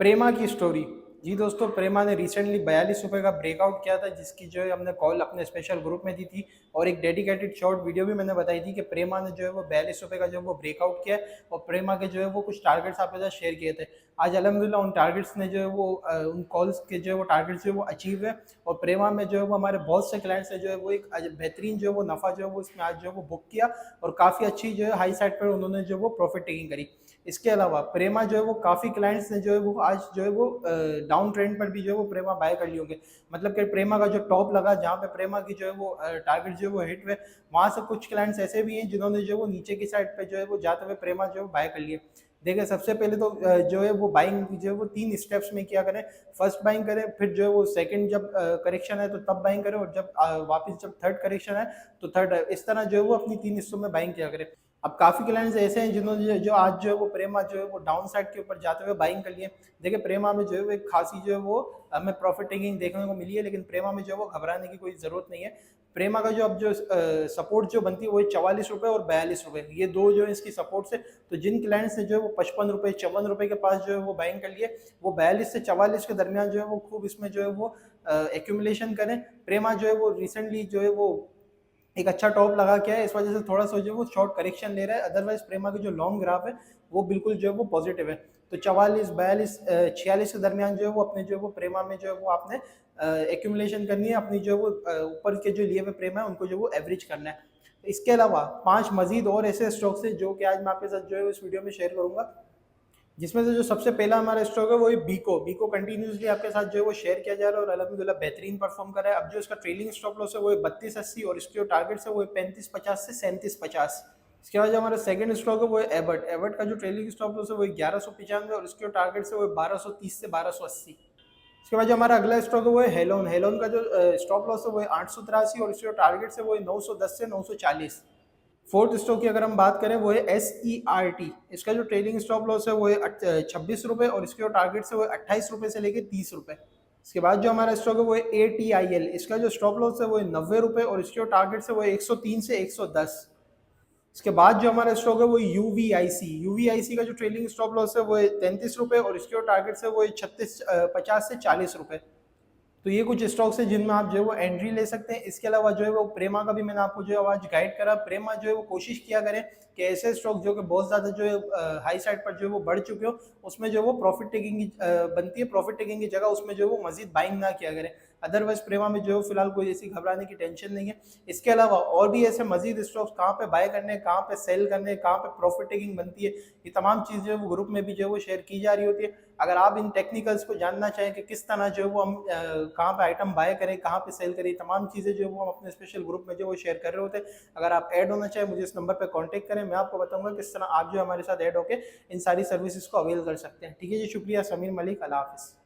प्रेमा की स्टोरी। जी दोस्तों, प्रेमा ने रिसेंटली 42 रुपये का ब्रेकआउट किया था, जिसकी जो है हमने कॉल अपने स्पेशल ग्रुप में दी थी और एक डेडिकेटेड शॉर्ट वीडियो भी मैंने बताई थी कि प्रेमा ने जो है वो 42 रुपये का जो है वो ब्रेकआउट किया है और प्रेमा के जो है वो कुछ टारगेट्स आपके साथ शेयर किए थे। आज अल्हम्दुलिल्लाह उन टारगेट्स ने जो है वो उन कॉल्स के जो है वो टारगेट्स जो है वो अचीव है और प्रेमा में जो है वो हमारे बहुत से क्लाइंट्स ने जो है वो एक बेहतरीन जो है वो नफ़ा जो है वो इसमें आज जो है वो बुक किया और काफ़ी अच्छी जो है हाई साइड पर उन्होंने जो है वो प्रॉफिट टेकिंग करी। इसके अलावा प्रेमा जो है वो काफ़ी क्लाइंट्स ने जो है वो आज जो है वो डाउन ट्रेंड पर भी जो है वो प्रेमा बाय कर लिए होंगे। मतलब कि प्रेमा का जो टॉप लगा जहाँ पे प्रेमा की जो है वो टारगेट जो है वो हिट हुए, वहाँ से कुछ क्लाइंट्स ऐसे भी हैं जिन्होंने जो है वो नीचे की साइड पे जो है वो जाते हुए प्रेमा जो है बाय कर लिए। देखिए, सबसे पहले तो जो है वो बाइंग जो है वो 3 स्टेप्स में किया करें। फर्स्ट बाइंग करें, फिर जो है वो सेकंड जब करेक्शन है तो तब बाइंग करें और जब वापस जब थर्ड करेक्शन है तो थर्ड, इस तरह जो है वो अपनी 3 हिस्सों में बाइंग किया करें। अब काफ़ी क्लाइंट्स ऐसे हैं जिन्होंने जो आज जो है वो प्रेमा जो है वो डाउन साइड के ऊपर जाते हुए बाइंग कर लिए। देखिए, प्रेमा में जो है वो एक खासी जो है वो हमें प्रॉफिट टेकिंग देखने को मिली है, लेकिन प्रेमा में जो है वो घबराने की कोई ज़रूरत नहीं है। प्रेमा का जो अब जो सपोर्ट जो बनती है वो 44 रुपये और 42 रुपये, ये दो जो है इसकी सपोर्ट से। तो जिन क्लाइंट्स ने जो है वो 55 रुपये 54 रुपये के पास जो है वो बाइंग कर लिए, वो 42 से 44 के दरमियान जो है वो खूब इसमें जो है वो एक्यूमुलेशन करें। प्रेमा जो है वो रिसेंटली जो है वो एक अच्छा टॉप लगा के है, इस वजह से थोड़ा सा जो है वो शॉर्ट करेक्शन ले रहा है। अदरवाइज प्रेमा की जो लॉन्ग ग्राफ है वो बिल्कुल जो है वो पॉजिटिव है। तो 44 42 46 के दरमियान जो है वो अपने जो है वो प्रेमा में जो है वो आपने एक्यूमुलेशन करनी है। अपनी जो है वो ऊपर के जो लिए हुए प्रेमा है उनको जो वो एवरेज करना है। इसके अलावा 5 मजीद और ऐसे स्टॉक्स है जो कि आज मैं आपके साथ जो है इस वीडियो में शेयर करूंगा, जिसमें से जो सबसे पहला हमारा स्टॉक है वो बीको। बीको कंटिन्यूसली आपके साथ जो है वो शेयर किया जा रहा है और अल्हम्दुलिल्लाह बेहतरीन परफॉर्म कर रहा है। अब जो इसका ट्रेलिंग स्टॉप लॉस है वो 32.80 और इसके जो टारगेट्स है वो 35.50 से 37.50। इसके बाद जो हमारा सेकंड स्टॉक है वो एबर्ट। एबर्ट का जो ट्रेलिंग स्टॉप लॉस है वो 1195 और इसके जो टारगेट्स है वो 1230 से 1280। इसके बाद जो हमारा अगला स्टॉक है वो है हेलोन। हेलोन का जो स्टॉप लॉस है वो 883 और इसके जो टारगेट्स है वो 910 से 940। फोर्थ स्टॉक की अगर हम बात करें वो है SERT। इसका जो ट्रेडिंग स्टॉप लॉस है वो है 26 रुपये और इसके जो टारगेट है वो 28 रुपये से लेकर 30 रुपये। इसके बाद जो हमारा स्टॉक है वो है ATIL। इसका जो स्टॉप लॉस है वो है 90 रुपये और इसके जो टारगेट है वो 103 से 110। इसके बाद जो हमारा स्टॉक है वो UVIC। UVIC का जो ट्रेलिंग स्टॉप लॉस है वो है 33 रुपये और इसके जो टारगेट है वो है 50 से 40 रुपये। तो ये कुछ स्टॉक्स है जिनमें आप जो है वो एंट्री ले सकते हैं। इसके अलावा जो है वो प्रेमा का भी मैंने आपको जो है आज गाइड करा। प्रेमा जो है वो कोशिश किया करें कि ऐसे स्टॉक जो कि बहुत ज़्यादा जो है हाई साइड पर जो है वो बढ़ चुके हो, उसमें जो है वो प्रॉफिट टेकिंग की बनती है, प्रॉफिट टेकिंग की जगह उसमें जो है वो मजीद बाइंग ना किया करें। अदरवाइज प्रेमा में जो है फिलहाल कोई ऐसी घबराने की टेंशन नहीं है। इसके अलावा और भी ऐसे मजीद स्टॉक्स कहाँ पे बाय करने, कहाँ पे सेल करने, कहाँ पे प्रॉफिट टेकिंग बनती है, ये तमाम चीज़ जो है वो ग्रुप में भी जो है वो शेयर की जा रही होती है। अगर आप इन टेक्निकल्स को जानना चाहें कि किस तरह जो है वो हम कहाँ पे आइटम बाय करें, कहाँ पे सेल करें, तमाम चीज़ें जो है वो हम अपने स्पेशल ग्रुप में जो वो शेयर कर रहे होते हैं। अगर आप ऐड होना चाहें मुझे इस नंबर पे कांटेक्ट करें, मैं आपको बताऊंगा किस तरह आप जो हमारे साथ ऐड होकर इन सारी सर्विसेज को अवेल कर सकते हैं। ठीक है जी, शुक्रिया। समीर मलिक, अल्लाह हाफिज़।